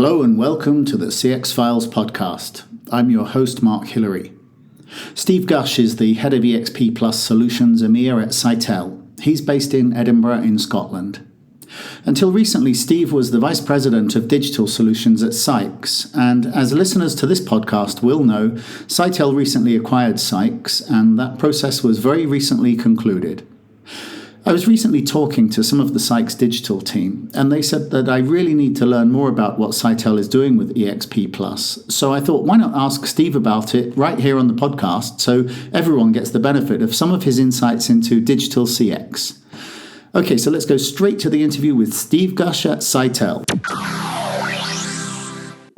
Hello and welcome to the CX Files podcast. I'm your host, Mark Hillary. Steve Gush is the head of EXP Plus Solutions EMEA at Sitel. He's based in Edinburgh in Scotland. Until recently, Steve was the Vice President of Digital Solutions at Sykes, and as listeners to this podcast will know, Sitel recently acquired Sykes, and that process was very recently concluded. I was recently talking to some of the Sykes digital team, and they said that I really need to learn more about what Sitel is doing with EXP Plus. So I thought, why not ask Steve about it right here on the podcast so everyone gets the benefit of some of his insights into digital CX. Okay, so let's go straight to the interview with Steve Gush at Sitel.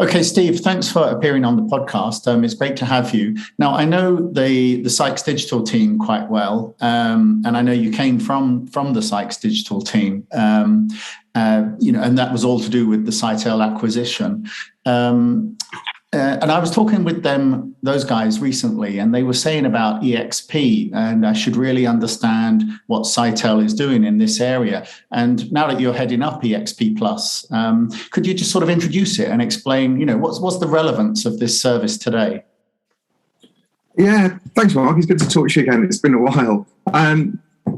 Okay, Steve, thanks for appearing on the podcast. It's great to have you. Now, I know the Sykes digital team quite well, and I know you came from the Sykes digital team, and that was all to do with the Sitel acquisition. And I was talking with those guys recently, and they were saying about EXP, and I should really understand what Sitel is doing in this area. And now that you're heading up EXP Plus, could you just sort of introduce it and explain, what's the relevance of this service today? Yeah, thanks, Mark. It's good to talk to you again. It's been a while.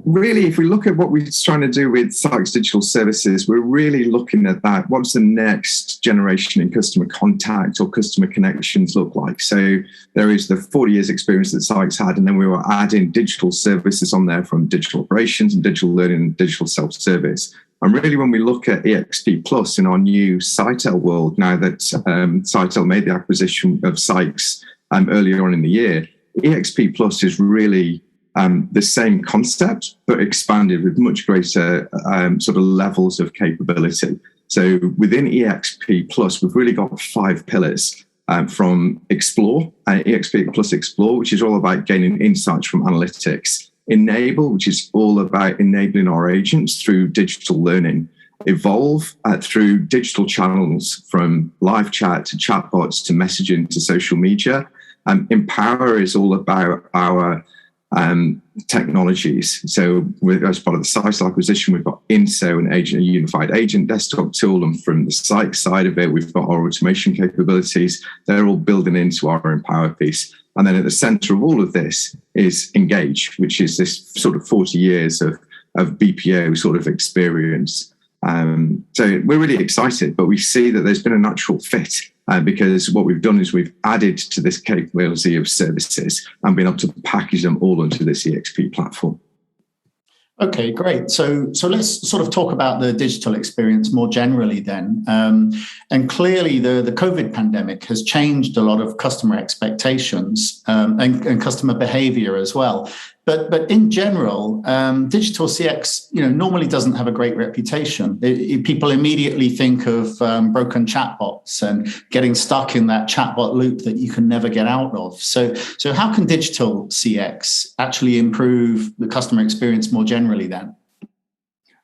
Really, if we look at what we're trying to do with Sykes Digital Services, we're really looking at that. What's the next generation in customer contact or customer connections look like? So there is the 40 years experience that Sykes had, and then we were adding digital services on there from digital operations and digital learning and digital self-service. And really, when we look at EXP Plus in our new Sitel world, now that Sitel made the acquisition of Sykes earlier on in the year, EXP Plus is really the same concept, but expanded with much greater sort of levels of capability. So within EXP Plus, we've really got 5 pillars from Explore, EXP Plus Explore, which is all about gaining insights from analytics. Enable, which is all about enabling our agents through digital learning. Evolve through digital channels from live chat to chatbots to messaging to social media. Empower is all about our technologies. So as part of the Sitel acquisition, we've got INSO, a unified agent desktop tool, and from the Sykes side of it, we've got our automation capabilities. They're all building into our Empower piece. And then at the center of all of this is Engage, which is this sort of 40 years of BPO sort of experience. So we're really excited, but we see that there's been a natural fit because what we've done is we've added to this capability of services and been able to package them all onto this EXP platform. Okay, great. So let's sort of talk about the digital experience more generally then. And clearly the COVID pandemic has changed a lot of customer expectations and customer behavior as well. But in general, digital CX, normally doesn't have a great reputation. People immediately think of broken chatbots and getting stuck in that chatbot loop that you can never get out of. So how can digital CX actually improve the customer experience more generally then?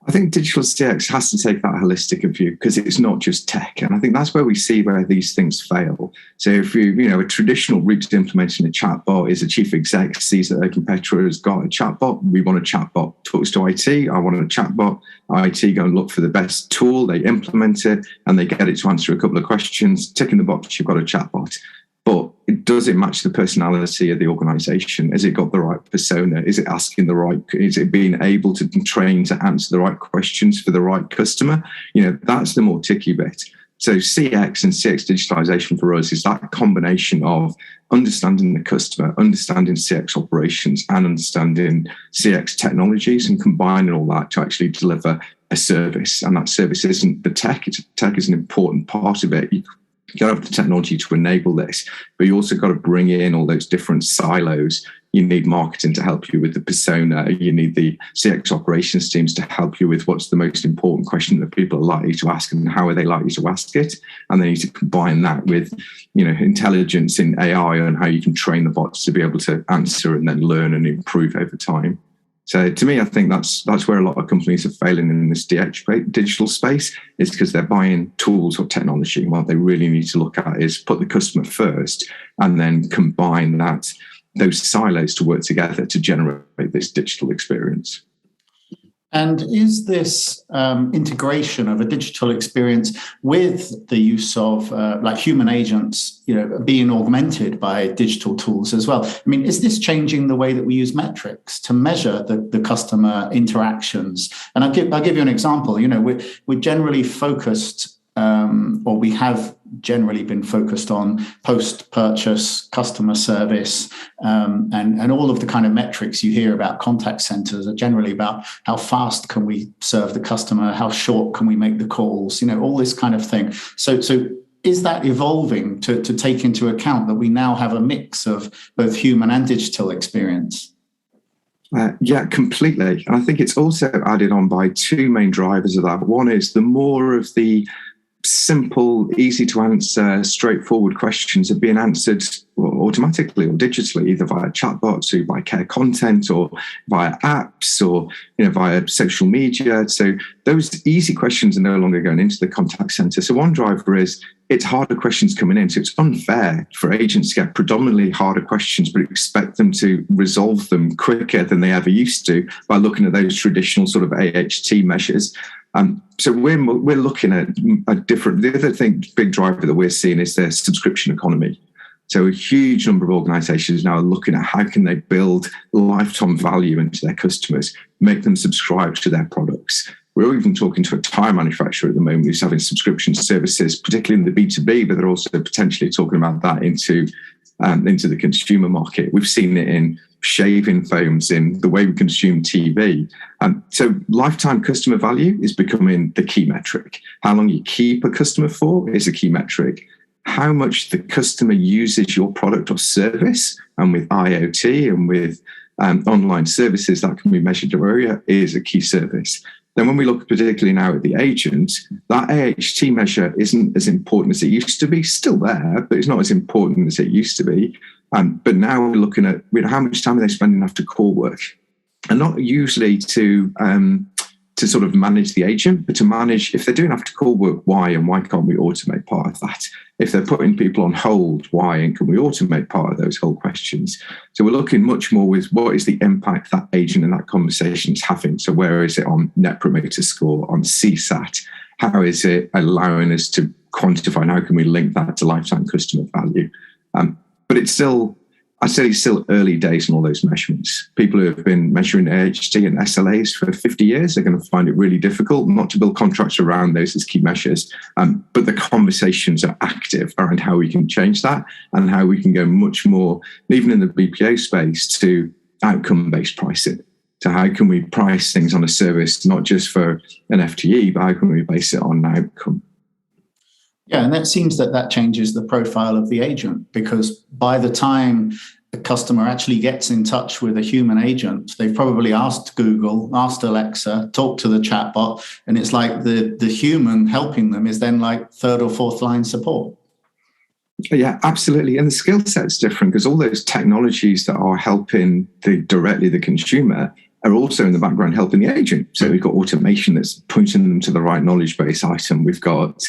I think digital CX has to take that holistic view because it's not just tech. And I think that's where we see where these things fail. So if a traditional route to implementing a chatbot is a chief exec sees that a competitor has got a chatbot. We want a chatbot. Talks to IT. I want a chatbot. IT go and look for the best tool. They implement it and they get it to answer a couple of questions. Tick in the box, you've got a chatbot. But does it match the personality of the organization? Has it got the right persona? Is it being able to train to answer the right questions for the right customer? That's the more tricky bit. So CX and CX digitalization for us is that combination of understanding the customer, understanding CX operations, and understanding CX technologies, and combining all that to actually deliver a service. And that service isn't the tech. Tech is an important part of it. You got to have the technology to enable this, but you also got to bring in all those different silos. You need marketing to help you with the persona. You need the CX operations teams to help you with what's the most important question that people are likely to ask and how are they likely to ask it. And then you need to combine that with, intelligence in AI and how you can train the bots to be able to answer and then learn and improve over time. So to me, I think that's where a lot of companies are failing in this digital space, is because they're buying tools or technology. What they really need to look at is put the customer first and then combine those silos to work together to generate this digital experience. And is this integration of a digital experience with the use of like human agents, being augmented by digital tools as well? I mean, is this changing the way that we use metrics to measure the customer interactions? And I'll give you an example. We're generally focused, or we have generally been focused on post-purchase customer service, and all of the kind of metrics you hear about contact centers are generally about how fast can we serve the customer, how short can we make the calls, all this kind of thing. So is that evolving to take into account that we now have a mix of both human and digital experience? Yeah, completely. And I think it's also added on by two main drivers of that. One is the more of the simple, easy to answer, straightforward questions are being answered automatically or digitally, either via chatbots or by care content or via apps or via social media. So those easy questions are no longer going into the contact center. So one driver is it's harder questions coming in. So it's unfair for agents to get predominantly harder questions, but expect them to resolve them quicker than they ever used to by looking at those traditional sort of AHT measures. So we're looking at a different. The other thing, big driver that we're seeing is the subscription economy. So a huge number of organisations now are looking at how can they build lifetime value into their customers, make them subscribe to their products. We're even talking to a tyre manufacturer at the moment who's having subscription services, particularly in the B2B, but they're also potentially talking about that into the consumer market. We've seen it in shaving foams, in the way we consume TV. So lifetime customer value is becoming the key metric. How long you keep a customer for is a key metric. How much the customer uses your product or service, and with IoT and with online services that can be measured area, is a key service. Then when we look particularly now at the agent, that AHT measure isn't as important as it used to be. Still there, but it's not as important as it used to be. But now we're looking at how much time are they spending after call work, and not usually to sort of manage the agent, but to manage if they're doing after call work, why, and why can't we automate part of that? If they're putting people on hold, why, and can we automate part of those whole questions? So we're looking much more with what is the impact that agent and that conversation is having. So where is it on Net Promoter Score, on CSAT? How is it allowing us to quantify, and how can we link that to lifetime customer value? But it's still, I'd say it's still early days in all those measurements. People who have been measuring AHT and SLAs for 50 years are going to find it really difficult not to build contracts around those as key measures. But the conversations are active around how we can change that and how we can go much more, even in the BPO space, to outcome-based pricing. So how can we price things on a service, not just for an FTE, but how can we base it on an outcome? Yeah, and that seems that changes the profile of the agent, because by the time the customer actually gets in touch with a human agent, they've probably asked Google, asked Alexa, talked to the chatbot, and it's like the human helping them is then like third or fourth line support. Yeah, absolutely. And the skill set's different because all those technologies that are helping directly the consumer are also in the background helping the agent. So we've got automation that's pointing them to the right knowledge base item. We've got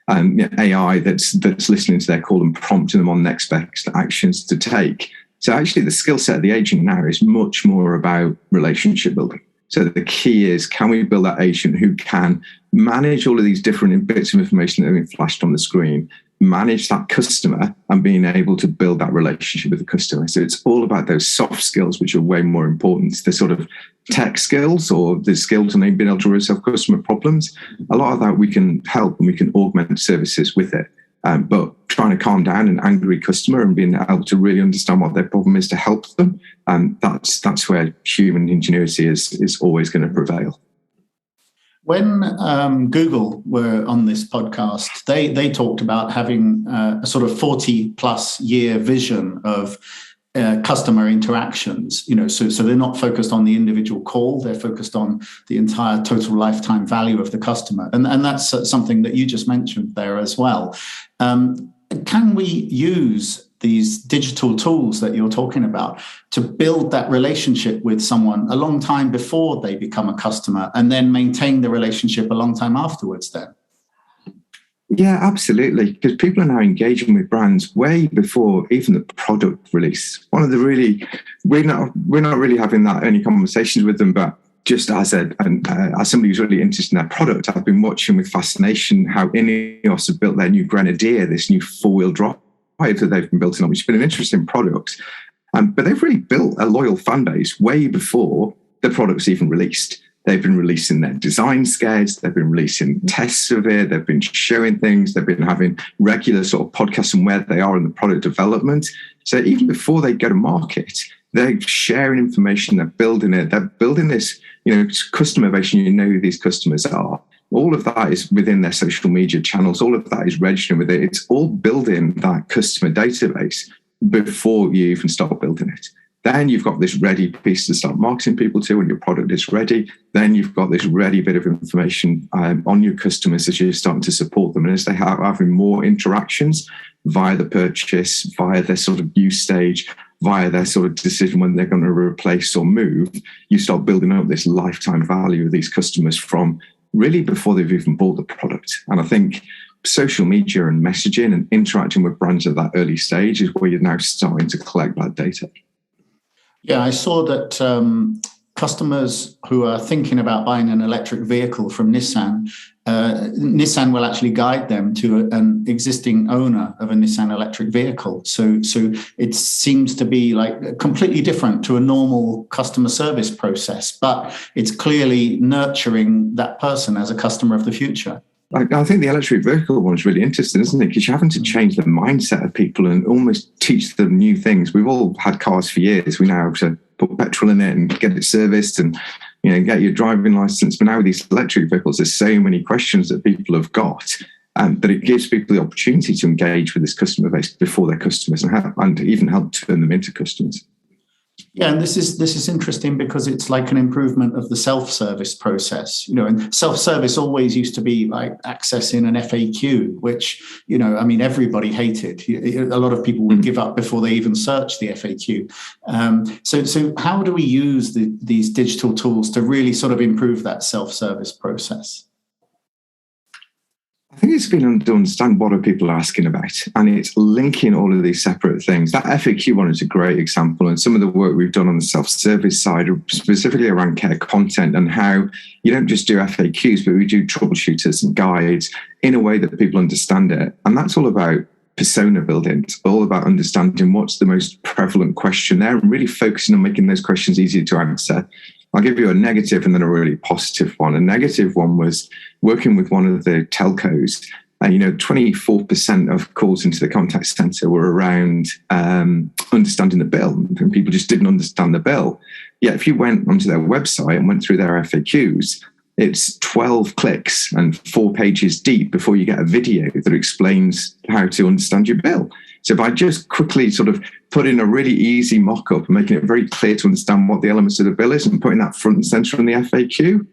AI that's listening to their call and prompting them on next best actions to take. So actually the skill set of the agent now is much more about relationship building. So the key is, can we build that agent who can manage all of these different bits of information that have been flashed on the screen, manage that customer, and being able to build that relationship with the customer. So it's all about those soft skills, which are way more important. The sort of tech skills or the skills and being able to resolve customer problems. A lot of that we can help and we can augment services with it. But trying to calm down an angry customer and being able to really understand what their problem is to help them, that's where human ingenuity is always going to prevail. When Google were on this podcast, they talked about having a sort of 40-plus year vision of customer interactions. So they're not focused on the individual call; they're focused on the entire total lifetime value of the customer, and that's something that you just mentioned there as well. Can we use these digital tools that you're talking about to build that relationship with someone a long time before they become a customer, and then maintain the relationship a long time afterwards then? Yeah, absolutely. Because people are now engaging with brands way before even the product release. We're not really having that any conversations with them, but just as somebody who's really interested in their product, I've been watching with fascination how Ineos have built their new Grenadier, this new four-wheel drive that they've been building on, which has been an interesting product. But they've really built a loyal fan base way before the product's even released. They've been releasing their design scads, they've been releasing tests of it, they've been showing things, they've been having regular sort of podcasts on where they are in the product development. So even before they go to market, they're sharing information, they're building it, they're building this, customer base, and you know who these customers are. All of that is within their social media channels, all of that is registering with it. It's all building that customer database before you even start building it. Then you've got this ready piece to start marketing people to when your product is ready. Then you've got this ready bit of information on your customers as you're starting to support them. And as they have having more interactions via the purchase, via their sort of use stage, via their sort of decision when they're going to replace or move, you start building up this lifetime value of these customers from really before they've even bought the product. And I think social media and messaging and interacting with brands at that early stage is where you're now starting to collect that data. Yeah, I saw that customers who are thinking about buying an electric vehicle from Nissan, Nissan will actually guide them to an existing owner of a Nissan electric vehicle. So it seems to be like completely different to a normal customer service process, but it's clearly nurturing that person as a customer of the future. I think the electric vehicle one is really interesting, isn't it? Because you're having to change the mindset of people and almost teach them new things. We've all had cars for years. We now have to put petrol in it and get it serviced and get your driving license. But now with these electric vehicles, there's so many questions that people have got, that it gives people the opportunity to engage with this customer base before they're customers and even help turn them into customers. Yeah, and this is interesting because it's like an improvement of the self-service process, and self-service always used to be like accessing an FAQ, which, everybody hated. A lot of people would give up before they even searched the FAQ. So how do we use these digital tools to really sort of improve that self-service process? I think it's been to understand what are people asking about, and it's linking all of these separate things. That FAQ one is a great example, and some of the work we've done on the self-service side, specifically around care content and how you don't just do FAQs, but we do troubleshooters and guides in a way that people understand it. And that's all about persona building. It's all about understanding what's the most prevalent question there and really focusing on making those questions easy to answer. I'll give you a negative and then a really positive one. A negative one was working with one of the telcos. 24% of calls into the contact center were around understanding the bill, and people just didn't understand the bill. Yet if you went onto their website and went through their FAQs, it's 12 clicks and 4 pages deep before you get a video that explains how to understand your bill. So by just quickly sort of putting a really easy mock-up and making it very clear to understand what the elements of the bill is and putting that front and center in the FAQ,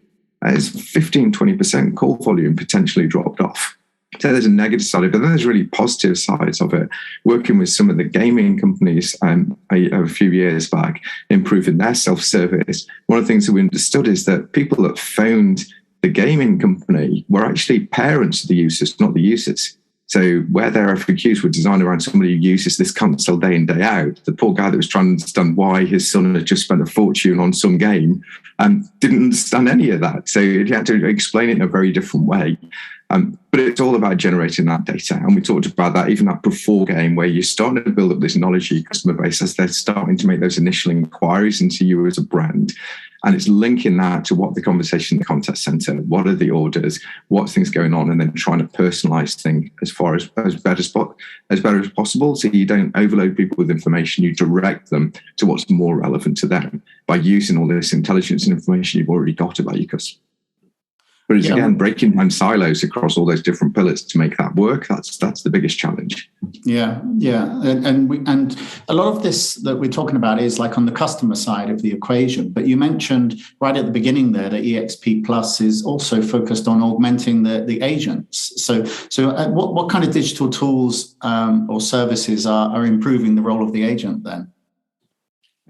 is 15-20% call volume potentially dropped off. So there's a negative side of it, but then there's really positive sides of it. Working with some of the gaming companies a few years back, improving their self-service, one of the things that we understood is that people that phoned the gaming company were actually parents of the users, not the users. So where their FAQs were designed around somebody who uses this console day in, day out, the poor guy that was trying to understand why his son had just spent a fortune on some game didn't understand any of that. So he had to explain it in a very different way. But it's all about generating that data. And we talked about that, even that before game, where you're starting to build up this knowledge of your customer base as they're starting to make those initial inquiries into you as a brand. And it's linking that to what the conversation in the contact center, what are the orders, what's things going on, and then trying to personalize things as better as possible. So you don't overload people with information, you direct them to what's more relevant to them by using all this intelligence and information you've already got about your customer. But it's again breaking down silos across all those different pillars to make that work. That's the biggest challenge. Yeah, and a lot of this that we're talking about is like on the customer side of the equation. But you mentioned right at the beginning there that EXP Plus is also focused on augmenting the agents. So what kind of digital tools or services are improving the role of the agent then?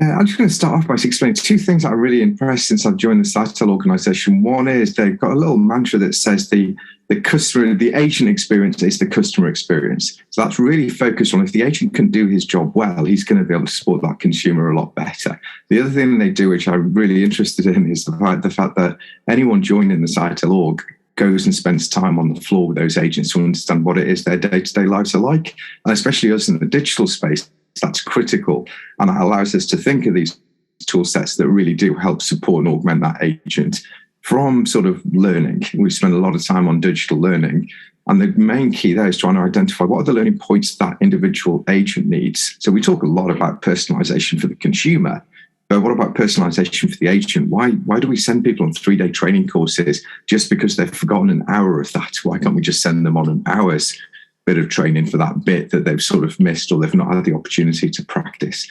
I'm just going to start off by explaining two things that are really impressed since I've joined the Sitel organization. One is they've got a little mantra that says the agent experience is the customer experience. So that's really focused on if the agent can do his job well, he's going to be able to support that consumer a lot better. The other thing they do, which I'm really interested in, is the fact that anyone joining the Sitel org goes and spends time on the floor with those agents to understand what it is their day-to-day lives are like. And especially us in the digital space, that's critical. And that allows us to think of these tool sets that really do help support and augment that agent. From sort of learning, we spend a lot of time on digital learning. And the main key there is trying to identify what are the learning points that individual agent needs. So we talk a lot about personalization for the consumer, but what about personalization for the agent? Why do we send people on 3-day training courses just because they've forgotten an hour of that? Why can't we just send them on an hour's bit of training for that bit that they've sort of missed or they've not had the opportunity to practice?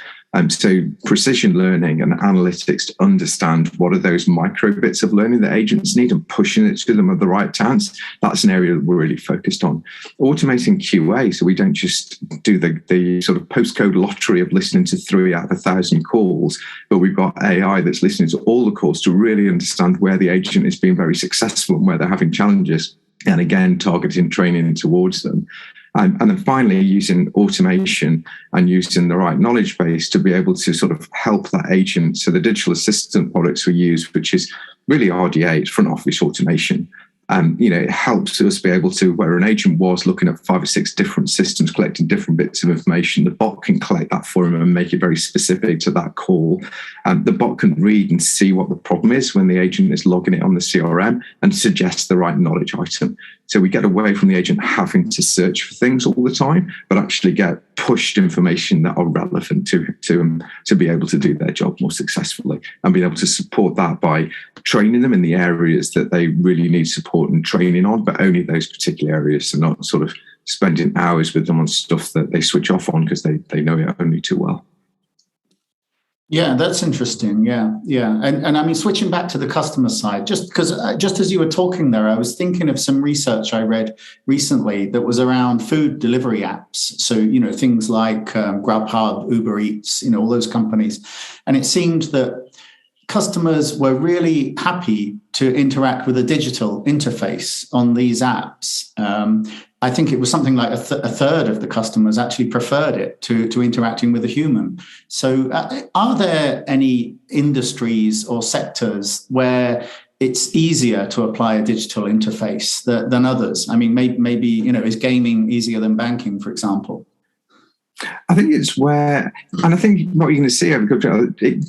So precision learning and analytics to understand what are those micro bits of learning that agents need and pushing it to them at the right times. That's an area that we're really focused on. Automating QA, so we don't just do the sort of postcode lottery of listening to 3 out of 1,000 calls, but we've got AI that's listening to all the calls to really understand where the agent is being very successful and where they're having challenges. And again, targeting training towards them. And then finally, using automation and using the right knowledge base to be able to sort of help that agent. So the digital assistant products we use, which is really RDA, it's front office automation. It helps us be able to, where an agent was looking at 5 or 6 different systems, collecting different bits of information, the bot can collect that for him and make it very specific to that call. The bot can read and see what the problem is when the agent is logging it on the CRM and suggest the right knowledge item. So we get away from the agent having to search for things all the time, but actually get pushed information that are relevant to them to be able to do their job more successfully, and being able to support that by training them in the areas that they really need support and training on, but only those particular areas, so not sort of spending hours with them on stuff that they switch off on because they know it only too well. Yeah, that's interesting. Yeah. And I mean, switching back to the customer side, just as you were talking there, I was thinking of some research I read recently that was around food delivery apps. So, things like Grubhub, Uber Eats, all those companies. And it seemed that customers were really happy to interact with a digital interface on these apps. I think it was something like a third of the customers actually preferred it to interacting with a human. So are there any industries or sectors where it's easier to apply a digital interface than others? I mean, maybe is gaming easier than banking, for example? I think it's where, and I think what you're going to see,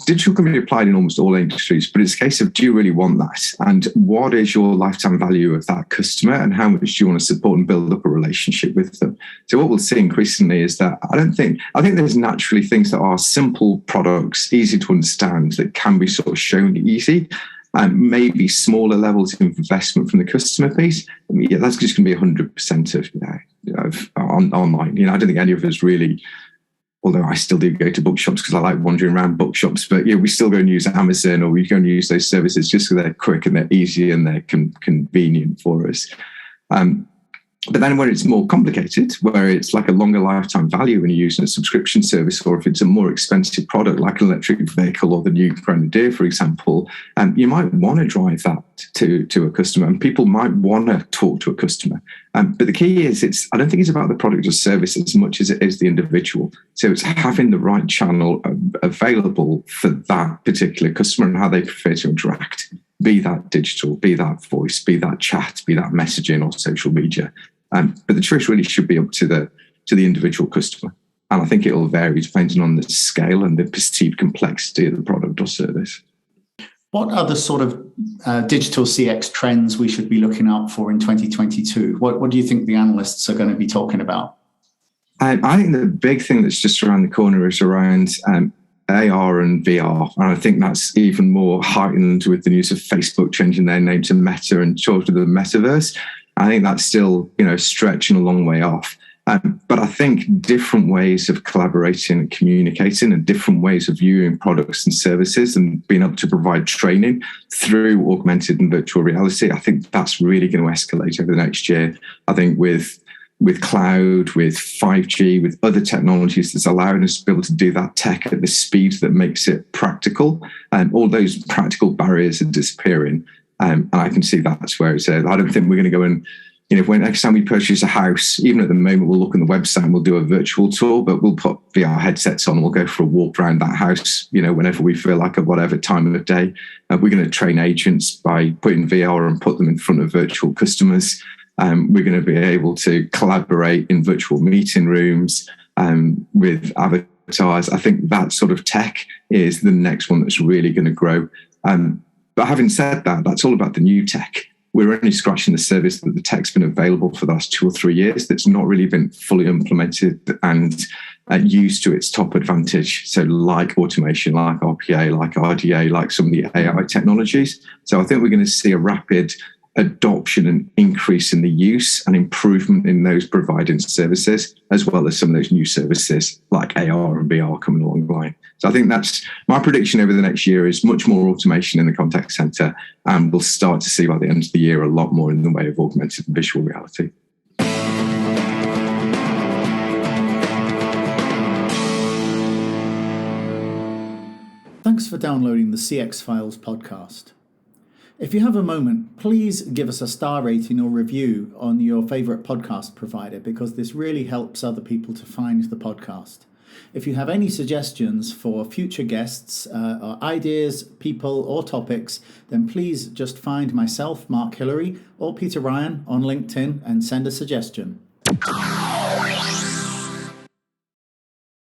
digital can be applied in almost all industries, but it's a case of, do you really want that? And what is your lifetime value of that customer? And how much do you want to support and build up a relationship with them? So what we'll see increasingly is that I think there's naturally things that are simple products, easy to understand, that can be sort of shown easy. And maybe smaller levels of investment from the customer piece. I mean, that's just going to be 100% of online. I don't think any of us really, although I still do go to bookshops because I like wandering around bookshops, but we still go and use Amazon, or we go and use those services just because they're quick and they're easy and they're convenient for us. But then when it's more complicated, where it's like a longer lifetime value when you're using a subscription service, or if it's a more expensive product like an electric vehicle or the new Grenadier, for example, you might want to drive that to a customer, and people might want to talk to a customer. But the key is, I don't think it's about the product or service as much as it is the individual. So it's having the right channel available for that particular customer and how they prefer to interact. Be that digital, be that voice, be that chat, be that messaging or social media. But the choice really should be up to the individual customer. And I think it will vary depending on the scale and the perceived complexity of the product or service. What other sort of digital CX trends we should be looking out for in 2022? What do you think the analysts are going to be talking about? I think the big thing that's just around the corner is around AR and VR. And I think that's even more heightened with the news of Facebook changing their name to Meta and sort of the metaverse. I think that's still, stretching a long way off. But I think different ways of collaborating and communicating and different ways of viewing products and services and being able to provide training through augmented and virtual reality, I think that's really going to escalate over the next year. I think with with cloud, with 5G, with other technologies that's allowing us to be able to do that tech at the speed that makes it practical. And all those practical barriers are disappearing. And I can see that's where it's at. I don't think we're going to go and, when next time we purchase a house, even at the moment, we'll look on the website and we'll do a virtual tour, but we'll put VR headsets on and we'll go for a walk around that house, whenever we feel like at whatever time of day. We're going to train agents by putting VR and put them in front of virtual customers. We're going to be able to collaborate in virtual meeting rooms with avatars. I think that sort of tech is the next one that's really going to grow. But having said that, that's all about the new tech. We're only scratching the surface that the tech's been available for the last 2 or 3 years that's not really been fully implemented and used to its top advantage. So like automation, like RPA, like RDA, like some of the AI technologies. So I think we're going to see a rapid adoption and increase in the use and improvement in those providing services, as well as some of those new services like AR and VR coming along the line. So I think that's my prediction over the next year is much more automation in the contact center, and we'll start to see by the end of the year a lot more in the way of augmented and visual reality. Thanks for downloading the CX Files podcast. If you have a moment, please give us a star rating or review on your favourite podcast provider, because this really helps other people to find the podcast. If you have any suggestions for future guests, or ideas, people or topics, then please just find myself, Mark Hillary, or Peter Ryan on LinkedIn and send a suggestion.